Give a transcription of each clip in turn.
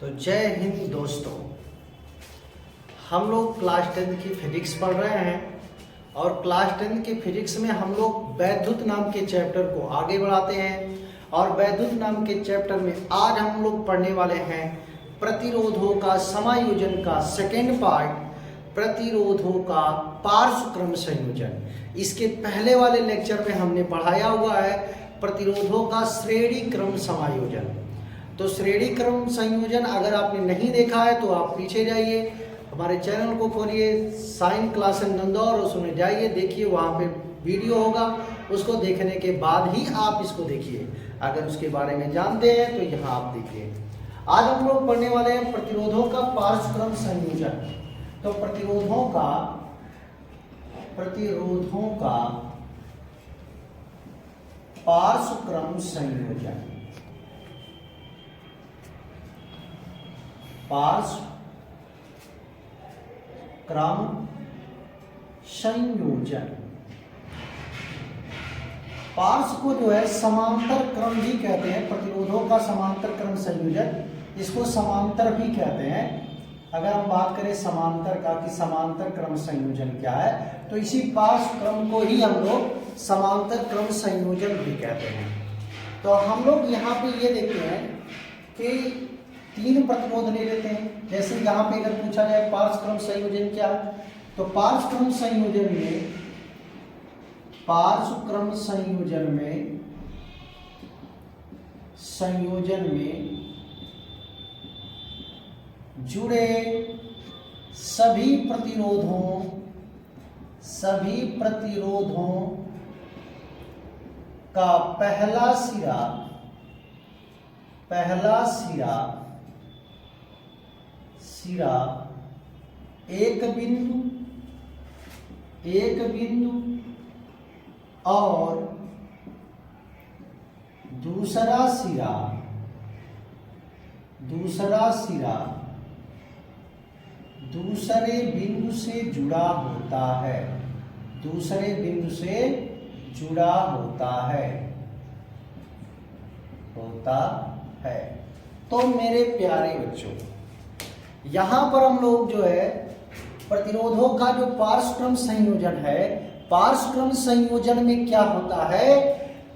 तो जय हिंद दोस्तों। हम लोग क्लास 10 की फिजिक्स पढ़ रहे हैं और क्लास 10 की फिजिक्स में हम लोग वैद्युत नाम के चैप्टर को आगे बढ़ाते हैं। और वैद्युत नाम के चैप्टर में आज हम लोग पढ़ने वाले हैं प्रतिरोधों का समायोजन का सेकेंड पार्ट, प्रतिरोधों का पार्श्व क्रम संयोजन। इसके पहले वाले लेक्चर में हमने पढ़ाया हुआ है प्रतिरोधों का श्रेणी क्रम समायोजन। तो श्रेणी क्रम संयोजन अगर आपने नहीं देखा है तो आप पीछे जाइए, हमारे चैनल को खोलिए साइन क्लास इन इंदौर, उसमें जाइए, देखिए वहाँ पे वीडियो होगा। उसको देखने के बाद ही आप इसको देखिए। अगर उसके बारे में जानते हैं तो यहाँ आप देखिए। आज हम लोग पढ़ने वाले हैं प्रतिरोधों का पार्श्व क्रम संयोजन। तो प्रतिरोधों का पार्श्व क्रम संयोजन, पार्श्व क्रम संयोजन। पार्श्व को जो है समांतर क्रम भी कहते हैं। प्रतिरोधों का समांतर क्रम संयोजन, इसको समांतर भी कहते हैं। अगर हम बात करें समांतर का कि समांतर क्रम संयोजन क्या है, तो इसी पार्श्व क्रम को ही हम लोग समांतर क्रम संयोजन भी कहते हैं। तो हम लोग यहाँ पे ये देखते हैं कि तीन प्रतिरोध ले लेते हैं। जैसे यहाँ पे अगर पूछा जाए पार्श्व क्रम संयोजन क्या है, तो पार्श्व क्रम संयोजन में जुड़े सभी प्रतिरोधों का पहला सिरा एक बिंदु और दूसरा सिरा दूसरे बिंदु से जुड़ा होता है। तो मेरे प्यारे बच्चों, यहां पर हम लोग जो है प्रतिरोधों का जो पार्श्व क्रम संयोजन है, पार्श्व क्रम संयोजन में क्या होता है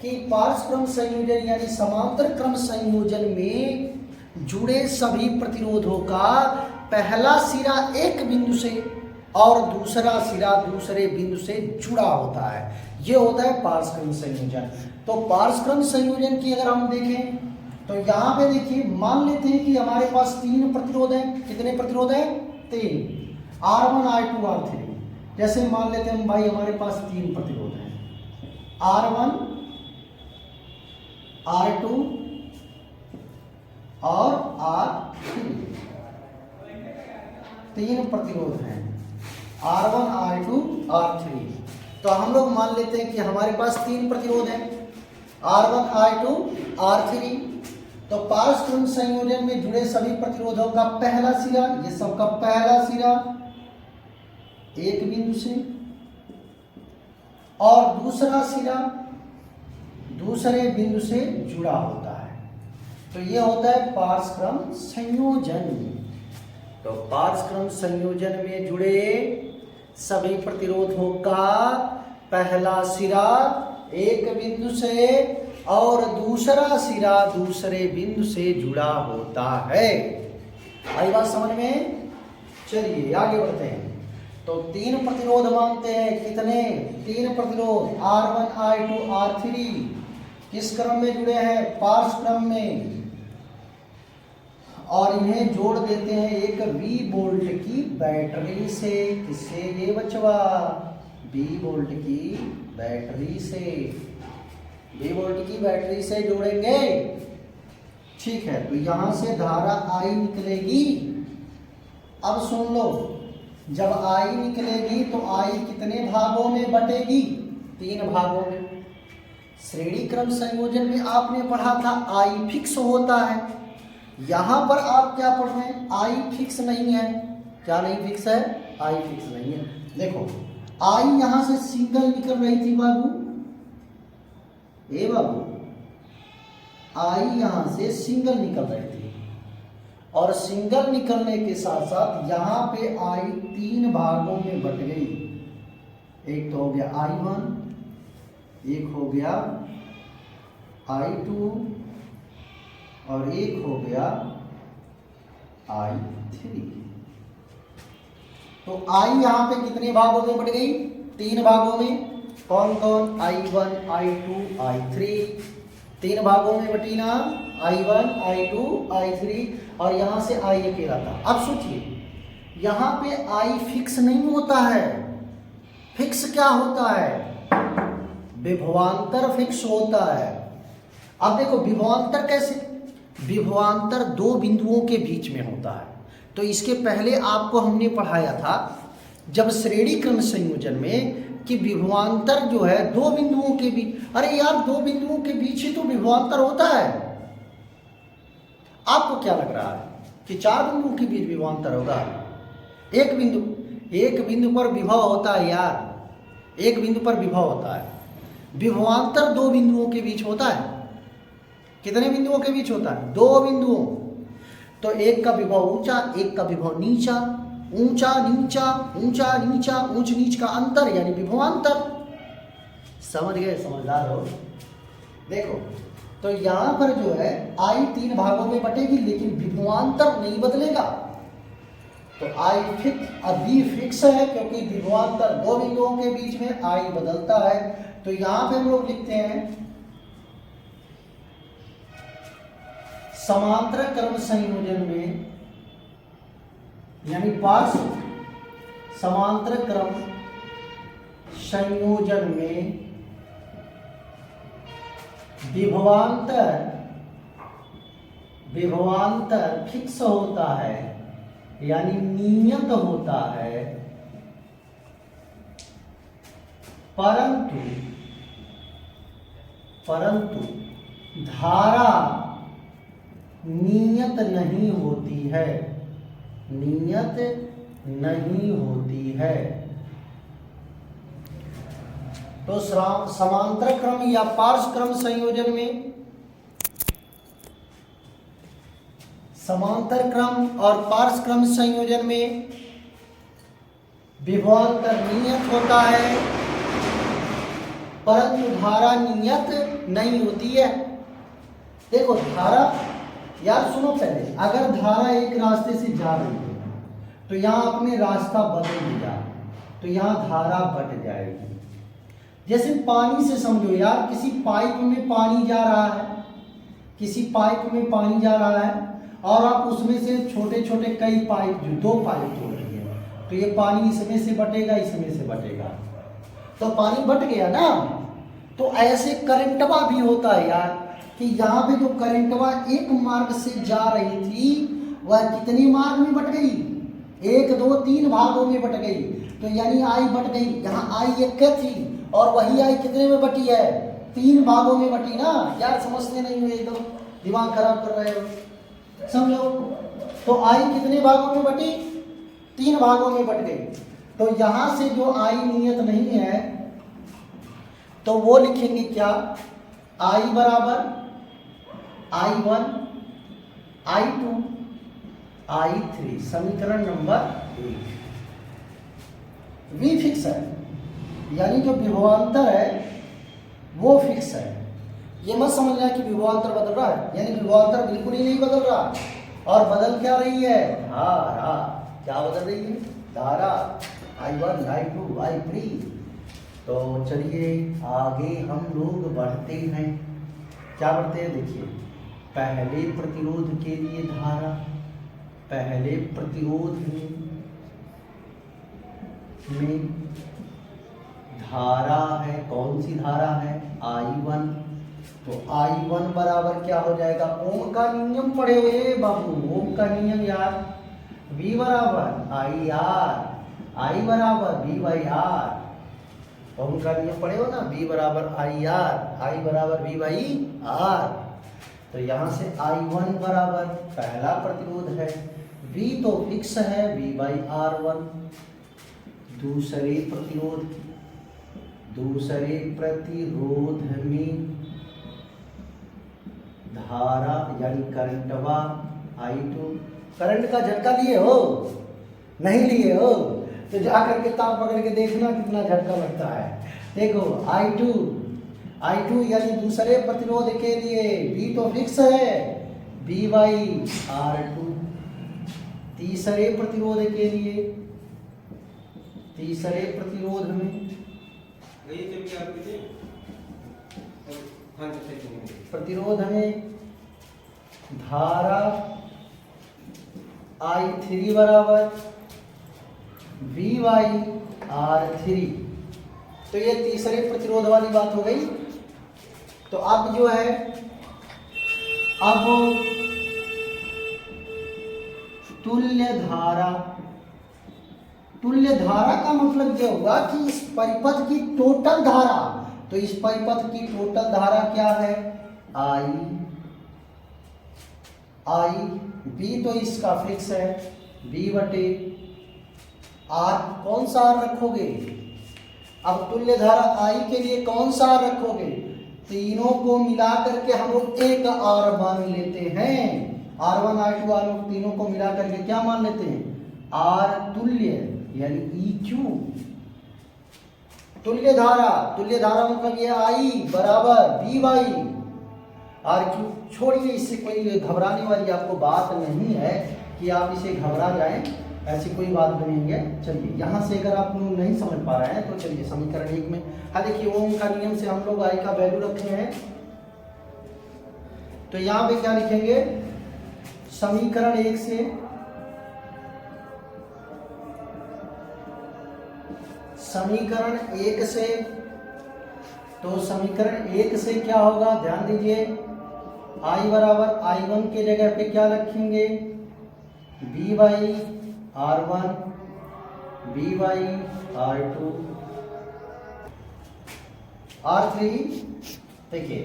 कि पार्श्व क्रम संयोजन यानी समांतर क्रम संयोजन में जुड़े सभी प्रतिरोधों का पहला सिरा एक बिंदु से और दूसरा सिरा दूसरे बिंदु से जुड़ा होता है। यह होता है पार्श्व क्रम संयोजन। तो पार्श्व क्रम संयोजन की अगर हम देखें तो यहां पे देखिए, मान लेते हैं कि हमारे पास तीन प्रतिरोध हैं। कितने प्रतिरोध हैं? तीन, R1 R2 R3। जैसे मान लेते हैं भाई हमारे पास तीन प्रतिरोध हैं, R1 R2 और R3। तीन प्रतिरोध हैं, R1 R2 R3। तो हम लोग मान लेते हैं कि हमारे पास तीन प्रतिरोध हैं, R1 R2 R3। तो पार्श्व क्रम संयोजन में जुड़े सभी प्रतिरोधों का पहला सिरा, ये सबका पहला सिरा एक बिंदु से और दूसरा सिरा दूसरे बिंदु से जुड़ा होता है। तो यह होता है पार्श्व क्रम संयोजन। तो पार्श्व क्रम संयोजन में जुड़े सभी प्रतिरोधों का पहला सिरा एक बिंदु से और दूसरा सिरा दूसरे बिंदु से जुड़ा होता है। आई बात समझ में? चलिए आगे बढ़ते हैं। तो तीन प्रतिरोध मानते हैं। कितने? तीन प्रतिरोध, R1 R2 R3 किस क्रम में जुड़े हैं? पार्श्व क्रम में। और इन्हें जोड़ देते हैं एक V वोल्ट की बैटरी से। किससे ये बचवा? V वोल्ट की बैटरी से। V वोल्ट की बैटरी से जोड़ेंगे, ठीक है। तो यहां से धारा I निकलेगी। अब सुन लो, जब I निकलेगी तो I कितने भागों में बटेगी? तीन भागों में। श्रेणी क्रम संयोजन में आपने पढ़ा था I फिक्स होता है। यहां पर आप क्या पढ़ रहे हैं? I फिक्स नहीं है। क्या नहीं फिक्स है? I फिक्स नहीं है। देखो I यहां से सिंगल निकल रही थी बाबू, बाबू I यहां से सिंगल निकल रही थी और सिंगल निकलने के साथ साथ यहाँ पे आई 3 भागों में बट गई। एक तो हो गया I1, एक हो गया I2 और एक हो गया I3। तो I यहाँ पे कितने भागों में बट गई? 3 भागों में। कौन कौन? I1, I2, I3। 3 भागों में बटी ना, I1, I2, I3, और यहां से I अकेला था। अब सोचिए, यहां पे I फिक्स नहीं होता है। फिक्स क्या होता है? विभवांतर फिक्स होता है। अब देखो विभवांतर कैसे? विभवांतर 2 बिंदुओं के बीच में होता है। तो इसके पहले आपको हमने पढ़ाया था जब श्रेणी क्रम संयोजन में कि विभवांतर जो है 2 बिंदुओं के बीच। अरे यार 2 बिंदुओं के बीच ही तो विभवांतर होता है। आपको क्या लग रहा है कि 4 बिंदुओं के बीच विभवांतर होगा? एक बिंदु पर विभव होता है यार। एक बिंदु पर विभव होता है। विभवांतर 2 बिंदुओं के बीच होता है। कितने बिंदुओं के बीच होता है? 2 बिंदुओं। तो एक का विभव ऊंचा, एक का विभव नीचा। ऊंचा नीचा, ऊंचा नीचा, ऊंच नीच का अंतर यानी विभवांतर। समझ गए? समझदार हो। देखो तो यहां पर जो है I 3 भागों में बटेगी लेकिन विभवांतर नहीं बदलेगा। तो I फिक्स, अब B फिक्स है क्योंकि विभवांतर 2 बिंदुओं के बीच में I बदलता है। तो यहां पे हम लोग लिखते हैं समांतर क्रम संयोजन में, यानी पार्श्व समांतर क्रम संयोजन में विभवांतर फिक्स होता है यानी नियत होता है, परंतु धारा नियत नहीं होती है। नियत नहीं होती है। तो समांतर क्रम या पार्श्व क्रम संयोजन में समांतर क्रम और पार्श्व क्रम संयोजन में विभवांतर नियत होता है परंतु धारा नियत नहीं होती है। देखो धारा, यार सुनो पहले, अगर धारा एक रास्ते से जा रही है तो यहां अपने रास्ता बदल दिया तो यहां धारा बट जाएगी। जैसे पानी से समझो यार, किसी पाइप में पानी जा रहा है, किसी पाइप में पानी जा रहा है और आप उसमें से छोटे छोटे कई पाइप, जो 2 पाइप तोड़ दिए, तो ये पानी इसमें से बटेगा, इसमें से बटेगा, तो पानी बट गया ना। तो ऐसे करंटवा भी होता है यार, कि यहाँ पे जो करंटवा एक मार्ग से जा रही थी वह कितने मार्ग में बट गई? 1, 2, 3 भागों में बट गई। तो यानी I बट गई। यहाँ I एक थी और वही I कितने में बटी है? 3 भागों में बटी ना। यार समझते नहीं हुए, एकदम दिमाग खराब कर रहे हो, समझो। तो I कितने भागों में बटी? 3 भागों में बट गई। तो यहां से जो I नियत नहीं है तो वो लिखेंगे क्या? I बराबर I1, I2, I3, समीकरण नंबर 1। V फिक्स है, यानी जो विभवांतर है वो फिक्स है। ये मत समझना कि विभवांतर बदल रहा है, यानी विभवांतर बिल्कुल ही नहीं बदल रहा। और बदल क्या रही है? धारा। क्या बदल रही है? धारा। I1, I2, I3। तो चलिए आगे हम लोग बढ़ते हैं। क्या बढ़ते हैं? देखिए, पहले प्रतिरोध के लिए धारा, पहले प्रतिरोध में धारा है, कौन सी धारा है? I1। तो I1 बराबर क्या हो जाएगा? ओम का नियम पढ़े हुए बाबू, ओम का नियम यार। V बराबर IR, I बराबर V बाई R। ओम का नियम पढ़े हो ना, V बराबर IR, I बराबर V बाई R। तो यहां से I1 बराबर पहला प्रतिरोध है, V तो फिक्स है, V बाई R1। दूसरे प्रतिरोध में धारा यानी करंटवा I2 करंट का झटका लिए हो? नहीं लिए हो? तो जा करके तार पकड़ के देखना कितना झटका लगता है। देखो I2 यानी दूसरे प्रतिरोध के लिए B तो फिक्स है, B/R2। तीसरे प्रतिरोध के लिए, तीसरे प्रतिरोध में प्रतिरोध में धारा I3 बराबर V/R3। तो ये तीसरे प्रतिरोध वाली बात हो गई। तो अब जो है, अब तुल्य धारा का मतलब ये होगा कि इस परिपथ की टोटल धारा, तो इस परिपथ की टोटल धारा क्या है? I B तो इसका फिक्स है, B/R। कौन सा R रखोगे? अब तुल्य धारा I के लिए कौन सा R रखोगे? तीनों को मिला करके हम लोग एक R मान लेते हैं। R1 R2 R तीनों को मिला करके क्या मान लेते हैं? R तुल्य यानी EQ। तुल्य धारा मतलब ये I बराबर V/R3। छोड़िए, इससे कोई घबराने वाली आपको बात नहीं है कि आप इसे घबरा जाएं, ऐसी कोई बात नहीं है। चलिए यहाँ से अगर आप लोग नहीं समझ पा रहे हैं तो चलिए समीकरण 1 में, हाँ देखिए ओम का नियम से हम लोग I का वैल्यू रखे हैं। तो यहाँ पे क्या लिखेंगे? समीकरण 1 से तो समीकरण 1 से क्या होगा? ध्यान दीजिए, I बराबर I1 के जगह पे क्या रखेंगे? B/R1 B/R2 R3। देखिए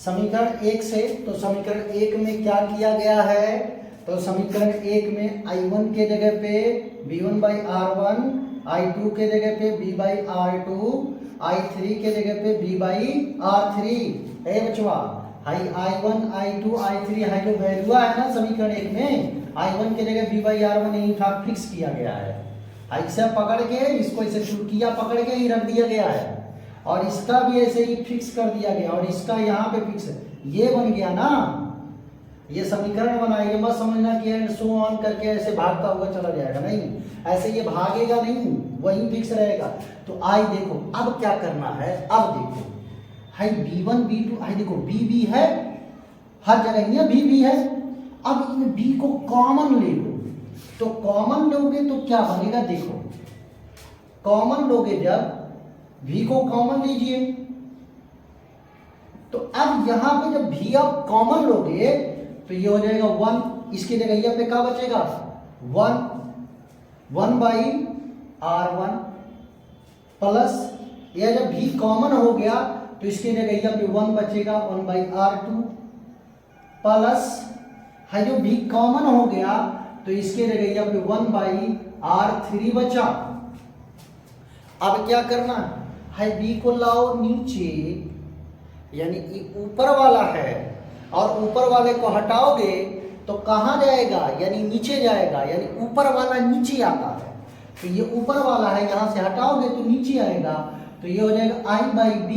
समीकरण 1 से, तो समीकरण 1 में क्या किया गया है? तो समीकरण 1 में I1 के जगह पे B1/R1, I2 के जगह पे B/R2, I3 के जगह पे B/R3। ए बचवा, I1 I2 I3 है जो वैल्यू है ना समीकरण 1 में, I1 के जगह B/R1 यही फिक्स किया गया है। ऐसे पकड़ के इसको ऐसे चुटकिया पकड़ के ही रख दिया गया है, और इसका भी ऐसे ही फिक्स कर दिया गया, और इसका यहाँ पे फिक्स है। ये बन गया ना, ये समीकरण बनाएंगे, मत समझना कि एंड सो ऑन करके ऐसे भागता हुआ चला जाएगा, नहीं, ऐसे ये भागेगा नहीं, वही फिक्स रहेगा। तो आई देखो अब क्या करना है, अब देखो है B1 B2, है देखो B है हर जगह, ये B है। अब इन B को कॉमन ले लो, तो कॉमन लोगे तो क्या बनेगा? देखो कॉमन लोगे, जब V को कॉमन लीजिए, तो अब यहां पे जब V आप कॉमन लोगे तो ये हो जाएगा 1, इसकी जगह यहाँ पे क्या बचेगा? 1/R1 प्लस, यह जब V कॉमन हो गया तो इसके जगह यहाँ पे 1 बचेगा, 1/R2 प्लस, है जो V कॉमन हो गया तो इसके जगह यहाँ पे 1/R3 बचा। अब क्या करना है? B को लाओ नीचे, यानी ऊपर वाला है, और ऊपर वाले को हटाओगे तो कहाँ जाएगा? यानी नीचे जाएगा, यानी ऊपर वाला नीचे आता है। तो ये ऊपर वाला है, यहां से हटाओगे तो नीचे आएगा, तो ये हो जाएगा I/B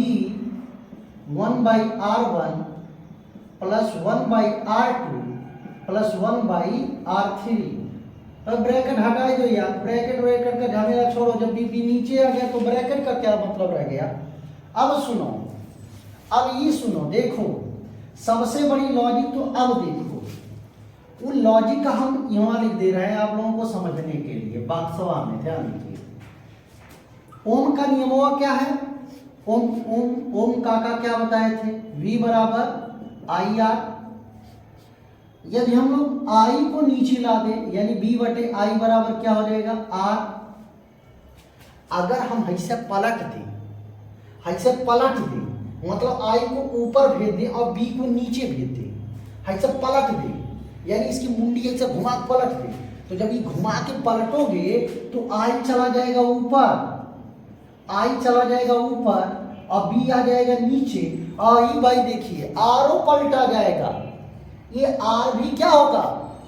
1/R1 plus 1/R2 plus 1/R3। अब ब्रैकेट हटा दो यार, ब्रैकेट का झमेला छोड़ो, जब B नीचे आ गया तो ब्रैकेट का क्या मतलब रह गया? अब सुनो, अब ये सुनो, देखो सबसे बड़ी लॉजिक तो अब देखो, वो लॉजिक का हम यहाँ लिख दे रहे हैं आप लोगों को समझने के लिए, बाक्सवा में ध्यान दीजिए। ओम का नियमवा क्या है? ओम का क्या बताए थे? V बराबर IR। यदि हम लोग I को नीचे ला दे, यानी B/I बराबर क्या हो जाएगा? R। अगर हम ऐसे पलट दें, मतलब I को ऊपर भेज दे और B को नीचे भेज दे, ऐसे पलट दे, यानी इसकी मुंडी ऐसे घुमा पलट दे, तो जब ये घुमा के पलटोगे तो I चला जाएगा ऊपर, और B आ जाएगा नीचे, और ये भाई देखिए R पलटा जाएगा, ये R भी क्या होगा?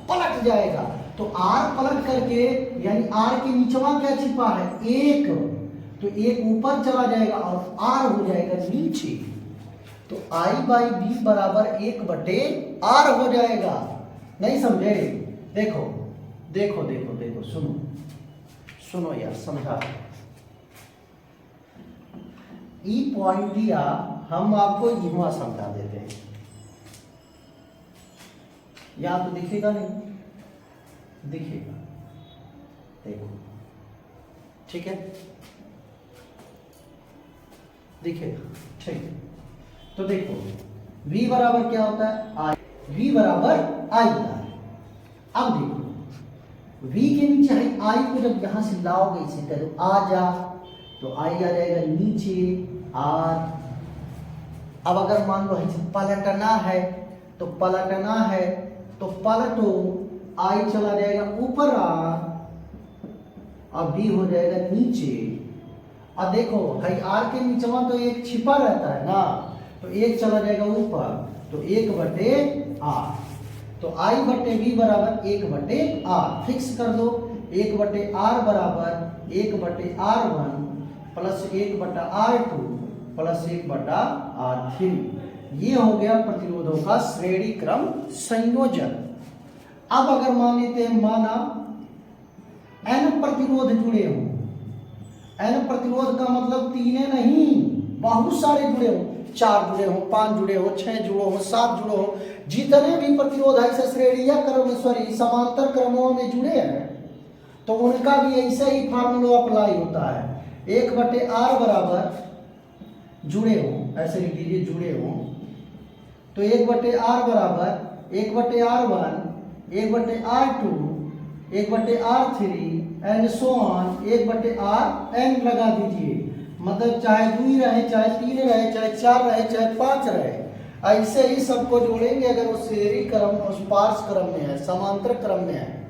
पलट पलट जाएगा, तो आर पलट करके यानी आर के नीचवा क्या छिपा है, एक, तो एक ऊपर चला जाएगा और आर हो जाएगा नीचे, तो आई बाई बी बराबर 1/r हो जाएगा। नहीं समझे? देखो देखो देखो देखो, सुनो सुनो यार, समझा। ई पॉइंट दिया, हम आपको युवा समझा देते हैं, या तो दिखेगा नहीं, दिखेगा, देखो, ठीक है, दिखेगा, ठीक है। तो देखो v बराबर क्या होता है, आई, v बराबर आई होता है। अब देखो v के नीचे है आई को जब यहां से लाओगे इसे करो आ जा, तो आई आ जाएगा नीचे आर। अब अगर मान लो इसे पलटना है, तो पलटना है तो पलटो, आई चला जाएगा ऊपर आर और बी हो जाएगा नीचे। अब देखो भाई आर के नीचवा तो एक छिपा रहता है ना, तो एक चला जाएगा ऊपर, तो 1/r, तो आई बटे बी बराबर 1/r फिक्स कर दो। 1/r बराबर 1/r1 plus 1/r2 plus 1/r3। ये हो गया प्रतिरोधों का श्रेणी क्रम संयोजन। अब अगर मान लेते हैं, माना n प्रतिरोध जुड़े हों, n प्रतिरोध का मतलब तीन नहीं, बहुत सारे जुड़े हों, 4 जुड़े हों, 5 जुड़े हों, 6 जुड़े हों, 7 जुड़े हों, जितने भी प्रतिरोध ऐसे श्रेणी या क्रम समांतर क्रमों में जुड़े हैं, तो उनका भी ऐसे ही फार्मूला अप्लाई होता है। 1/r बराबर जुड़े हों, ऐसे लिख लीजिए जुड़े हों, तो 1/r बराबर 1/r1 1/r2 1/r3 and so on 1/rn लगा दीजिए। मतलब चाहे 2 रहे, चाहे 3 रहे, चाहे 4 रहे, चाहे 5 रहे, ऐसे ही सबको जोड़ेंगे अगर वो श्रेणी क्रम उस पार्श्व क्रम में है, समांतर क्रम में है।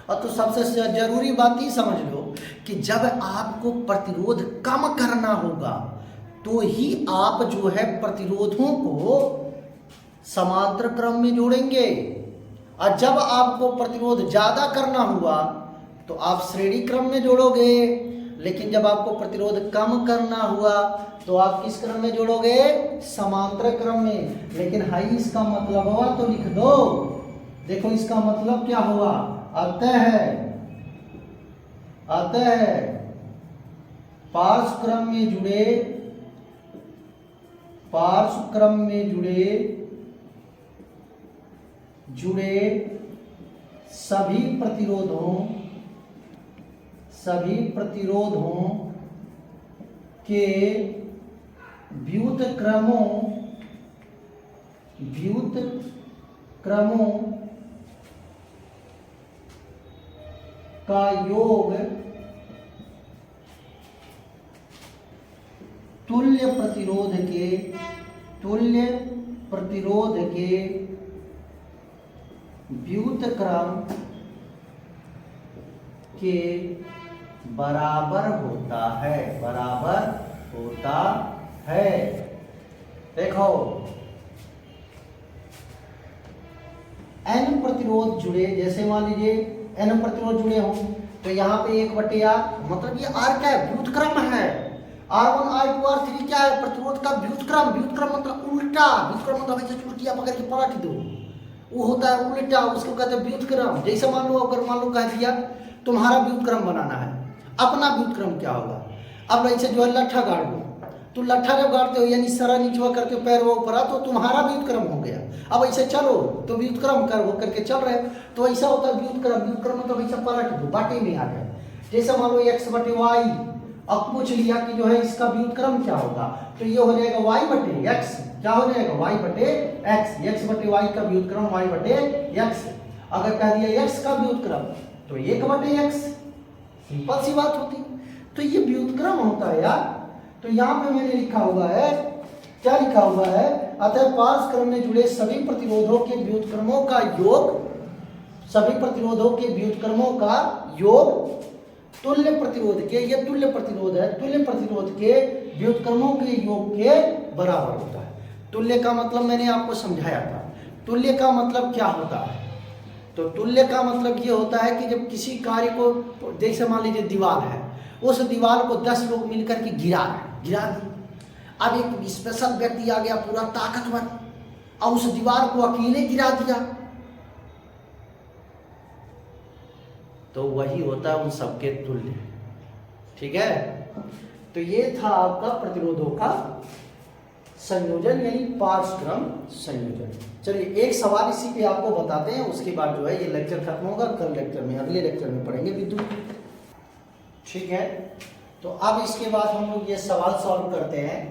और तो सबसे जरूरी बात ही समझ लो कि जब आपको प्रतिरोध कम करना होगा तो ही आप जो है प्रतिरोधों को समांतर क्रम में जोड़ेंगे, और जब आपको प्रतिरोध ज्यादा करना हुआ तो आप श्रेणी क्रम में जोड़ोगे, लेकिन जब आपको प्रतिरोध कम करना हुआ तो आप किस क्रम में जोड़ोगे, समांतर क्रम में। लेकिन हाई इसका मतलब हुआ तो लिख दो, देखो इसका मतलब क्या हुआ, अतः पार्श्व क्रम में जुड़े सभी प्रतिरोधों के व्युत्क्रमों का योग तुल्य प्रतिरोध के व्युत्क्रम के बराबर होता है। देखो n प्रतिरोध जुड़े, जैसे मान लीजिए n प्रतिरोध जुड़े हों, तो यहाँ पे 1/r, मतलब ये r क्या है, व्युत्क्रम है। R1 R2 R3 क्या है, प्रतिरोध का व्युत्क्रम। व्युत्क्रम मतलब उल्टा, व्युत्क्रम मतलब ऐसे चुटकियां पकड़ के पलट दो, वो होता है उल्टा, उसको कहते हैं व्युत्क्रम। जैसे मान लो अगर मान लो कह दिया तुम्हारा व्युत्क्रम बनाना है, अपना व्युत्क्रम क्या होगा, अब ऐसे जो है लट्ठा गाड़ दो, तो लट्ठा जब गाड़ते हो यानी सरा नीचवा करते हो, पैर वो ऊपर आ, तो तुम्हारा व्युत्क्रम हो गया। अब ऐसे चलो तो व्युत्क्रम कर वो करके चल रहे, तो ऐसा होता है व्युत्क्रम मतलब ऐसा पलट दो, बाटे में आ गए। जैसे मान लो x/y, अब पूछ लिया कि जो है इसका व्युत्क्रम क्या होगा, तो ये हो जाएगा y/x, क्या हो जाएगा y/x, x/y का व्युत्क्रम y/x। अगर कह दिया x का व्युत्क्रम तो 1/x, सिंपल सी बात होती। तो ये व्युत्क्रम होता है यार। तो यहाँ पे मैंने लिखा हुआ है, क्या लिखा हुआ है, अतः पार्श्व क्रम में जुड़े सभी प्रतिरोधों के व्युत्क्रमों का योग तुल्य प्रतिरोध के, ये तुल्य प्रतिरोध है, तुल्य प्रतिरोध के व्युत्क्रमों के योग के बराबर होता है। तुल्य का मतलब मैंने आपको समझाया था। तुल्य का मतलब क्या होता है, तो तुल्य का मतलब ये होता है कि जब किसी कार्य को, जैसे मान लीजिए दीवार है, उस दीवार को 10 लोग मिलकर के गिरा दी। अब एक स्पेशल व्यक्ति आ गया पूरा ताकतवर और उस दीवार को अकेले गिरा दिया, तो वही होता है उन सबके तुल्य। ठीक है, तो ये था आपका प्रतिरोधों का संयोजन यानी पार्श्वक्रम संयोजन। चलिए एक सवाल इसी पे आपको बताते हैं, उसके बाद जो है ये लेक्चर खत्म होगा। कल लेक्चर में, अगले लेक्चर में पढ़ेंगे विद्युत। ठीक है, तो अब इसके बाद हम लोग ये सवाल सॉल्व करते हैं,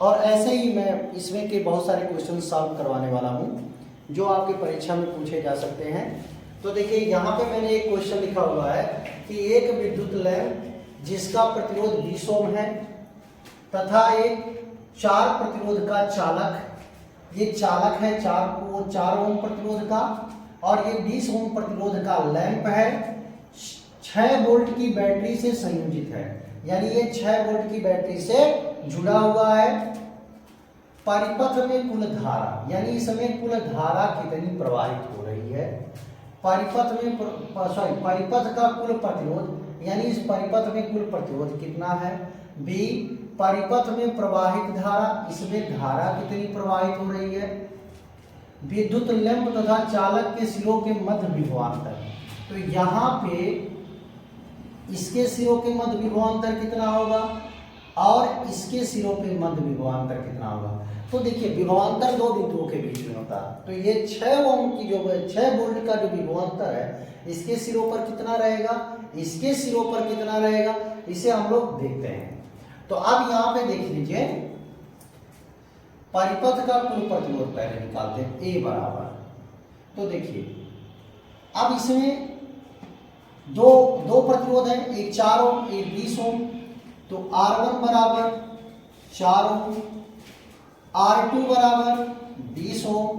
और ऐसे ही मैं इसमें के बहुत सारे क्वेश्चन सॉल्व करवाने वाला हूँ जो आपकी परीक्षा में पूछे जा सकते हैं। तो देखिए यहाँ पे मैंने एक क्वेश्चन लिखा हुआ है कि एक विद्युत लैंप जिसका प्रतिरोध 20 ओम है तथा एक 4 प्रतिरोध का चालक, ये चालक है 4 ओम प्रतिरोध का, और ये 20 ओम प्रतिरोध का लैंप है, 6 वोल्ट की बैटरी से संयोजित है, यानी ये 6 वोल्ट की बैटरी से जुड़ा हुआ है। परिपथ में कुल धारा, यानी इसमें कुल धारा कितनी प्रवाहित हो रही है। परिपथ में परिपथ का कुल प्रतिरोध, यानी इस परिपथ में कुल प्रतिरोध कितना है। बी, परिपथ में प्रवाहित धारा, इसमें धारा कितनी प्रवाहित हो रही है। विद्युत लैंप तथा चालक के सिरों के मध्य विभवांतर, तो यहाँ पे इसके सिरों के मध्य विभवांतर कितना होगा और इसके सिरों के मध्य विभवांतर कितना होगा। तो देखिए विभवांतर दो बिंदुओं के बीच में होता है, तो ये 6 ओम की जो 6 वोल्ट का जो विभवांतर है, इसके सिरों पर कितना रहेगा, इसके सिरों पर कितना रहेगा, इसे हम लोग देखते हैं। तो अब यहाँ पे देख लीजिए परिपथ का कुल प्रतिरोध पहले निकालते हैं, ए बराबर, तो देखिए अब इसमें दो प्रतिरोध है, एक 4 ओम एक 20 ओम, तो R1 बराबर 4 ओम, R2 बराबर 20 ओम,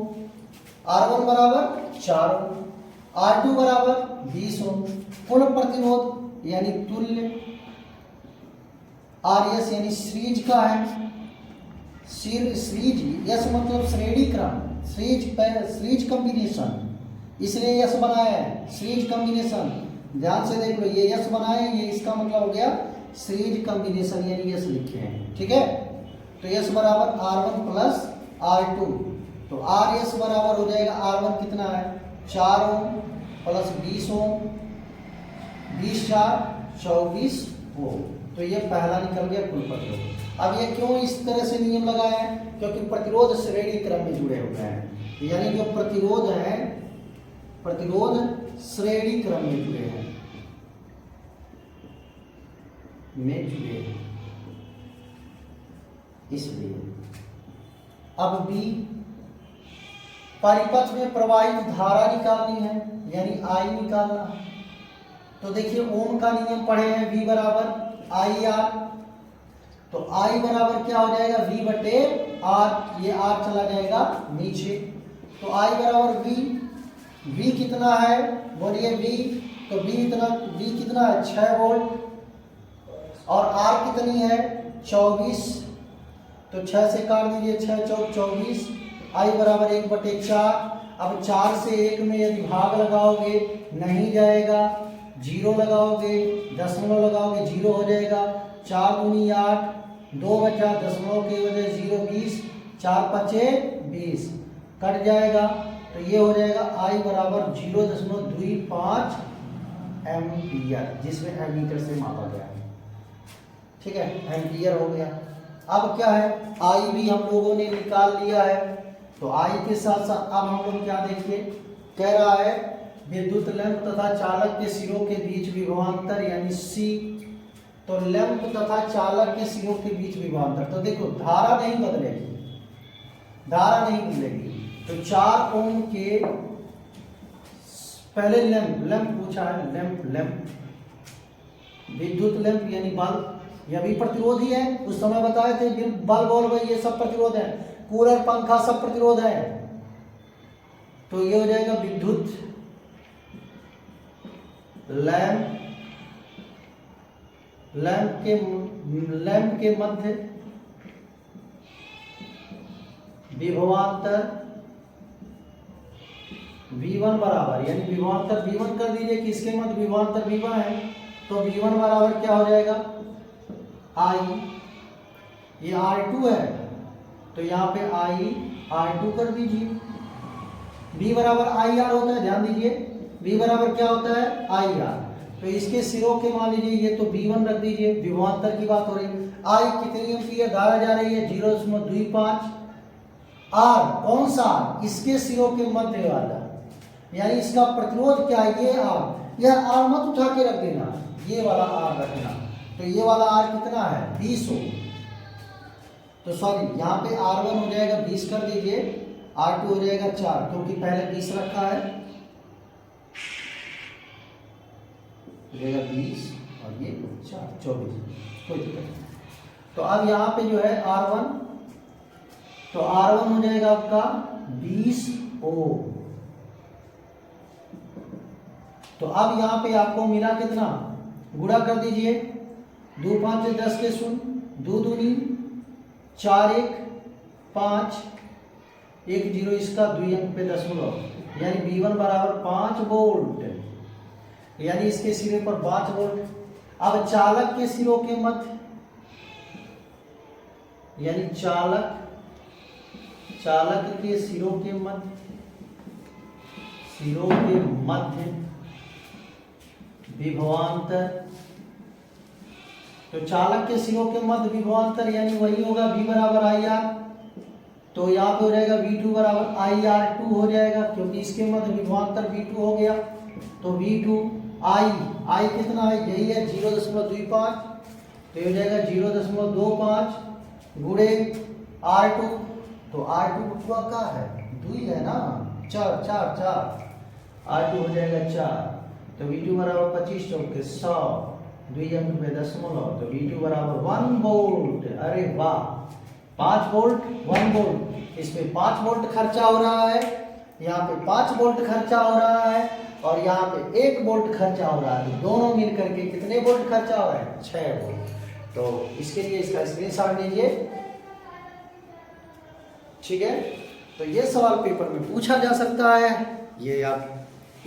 R1 बराबर 4 ओम, R2 बराबर 20 ओम। कुल प्रतिरोध यानी तुल्य RS यानी सीरीज का है, सीरीज यस मतलब श्रेणी क्रम, सीरीज कॉम्बिनेशन, इसलिए यस बनाया है सीरीज कॉम्बिनेशन। ध्यान से देख लो, ये यस बनाए, ये इसका मतलब हो गया सीरीज कॉम्बिनेशन, यानी यस लिखे हैं। ठीक है, तो यस बराबर R1 प्लस R2, तो RS बराबर हो जाएगा R1 कितना है 4 ओम प्लस 20 ओम, 20 4 24 ओम, तो ये पहला निकल गया कुल प्रतिरोध। अब ये क्यों इस तरह से नियम लगाया है, क्योंकि प्रतिरोध श्रेणी क्रम में जुड़े हुए हैं, यानी जो प्रतिरोध है प्रतिरोध श्रेणी क्रम में जुड़े हैं, इसलिए। अब बी, परिपथ में प्रवाहित धारा निकालनी है, यानी आई निकालना। तो देखिए ओम का नियम पढ़े हैं, V बराबर आई आर, तो I बराबर क्या हो जाएगा V बटे R, ये R चला जाएगा नीचे, तो I बराबर V कितना है बोलिए V, तो V कितना है 6 वोल्ट, और R कितनी है 24, तो 6 से काट दीजिए, 6 चौक 24, I बराबर 1 बटे 4। अब 4 से 1 में यदि भाग लगाओगे नहीं जाएगा, 0 लगाओगे, दशमलव लगाओगे 0 हो जाएगा, 4 दूनी 8, 2 बचा, दशमलव की वजह 0 20, 4 पचे 20 कट जाएगा, तो ये हो जाएगा I बराबर 0.25 एम्पियर, जिसमें एमीटर से मापा गया है। ठीक है, एम्पियर हो गया। अब क्या है I भी हम लोगों ने निकाल लिया है, तो I के साथ साथ अब हम लोग क्या देखिए, कह रहा है विद्युत लैंप तथा चालक के सिरों के बीच विभवांतर यानी C, तो लैंप तथा चालक के सिरों के बीच विभवांतर, तो देखो धारा नहीं बदलेगी, धारा नहीं बदलेगी, तो 4 ओम के पहले लैंप पूछा है, लैंप विद्युत लैंप यानी बल्ब, यह भी प्रतिरोध ही है, उस समय बताए थे बल्ब ये सब प्रतिरोध है, कूलर पंखा सब प्रतिरोध है, तो ये हो जाएगा विद्युत लैंप के मध्य विभवांतर V1 बराबर, यानी विभवांतर V1 कर दीजिए, किसके मध्य विभवांतर V1 है, तो V1 बराबर क्या हो जाएगा, I, ये R2 है तो यहाँ पे I R2 कर दीजिए। V बराबर IR होता है, ध्यान दीजिए, V बराबर क्या होता है, IR। तो इसके सिरों के मान लीजिए ये तो V1 रख दीजिए, विभवांतर की बात हो रही है। I कितनी एम्पीयर धारा जा रही है, 0.25। R कौन सा, इसके सिरों के मध्य वाला, यानी इसका प्रतिरोध क्या है, ये R, यह R मत उठा के रख देना, ये वाला R रखना। तो ये वाला R कितना है, 20 ओम। तो सॉरी, यहाँ पे R1 हो जाएगा 20 कर दीजिए, R2 हो जाएगा 4, क्योंकि पहले 20 रखा है, हो जाएगा 20 और ये 4, 24, कोई दिक्कत नहीं। तो अब यहाँ पे जो है R1, तो R1 हो जाएगा आपका 20 ओम। तो अब यहाँ पे आपको मिला कितना, गुणा कर दीजिए, 2 5 10 के शून्य, 2 दूनी 4 1 5 1 0, इसका 2 अंक पे दशमलव, यानी V1 बराबर 5 वोल्ट, यानी इसके सिरे पर 5 वोल्ट। अब चालक के सिरों के मध्य, यानी चालक के सिरों के मध्य विभवांतर, तो चालक के सिरों के मध्य विभवांतर यानी वही होगा V बराबर IR। तो यहाँ पे हो जाएगा V2 बराबर IR2 हो जाएगा, क्योंकि इसके मध्य विभवांतर V2 हो गया। तो V2 I कितना है, यही है 0.25, तो ये हो जाएगा 0.25 गुणे R2, तो R2 का है 2 है ना, 4 R2 हो जाएगा 4, तो V2 बराबर 25 चौके 100, 2 अंक में दशमलव, तो V2 बराबर 1 वोल्ट। अरे वाह, 5 वोल्ट 1 वोल्ट, इसमें 5 वोल्ट खर्चा हो रहा है, यहाँ पे 5 वोल्ट खर्चा हो रहा है, और यहाँ पे 1 वोल्ट खर्चा हो रहा है, तो दोनों मिल करके कितने वोल्ट खर्चा हो रहा है, 6 वोल्ट। तो इसके लिए इसका स्क्रीनशॉट लीजिए, ठीक है। तो ये सवाल पेपर में पूछा जा सकता है, ये आप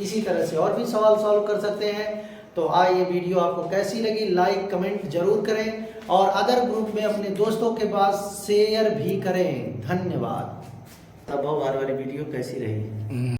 इसी तरह से और भी सवाल सॉल्व कर सकते हैं। तो ये वीडियो आपको कैसी लगी, लाइक कमेंट जरूर करें, और अदर ग्रुप में अपने दोस्तों के पास शेयर भी करें। धन्यवाद। तब हमारी वीडियो कैसी रही।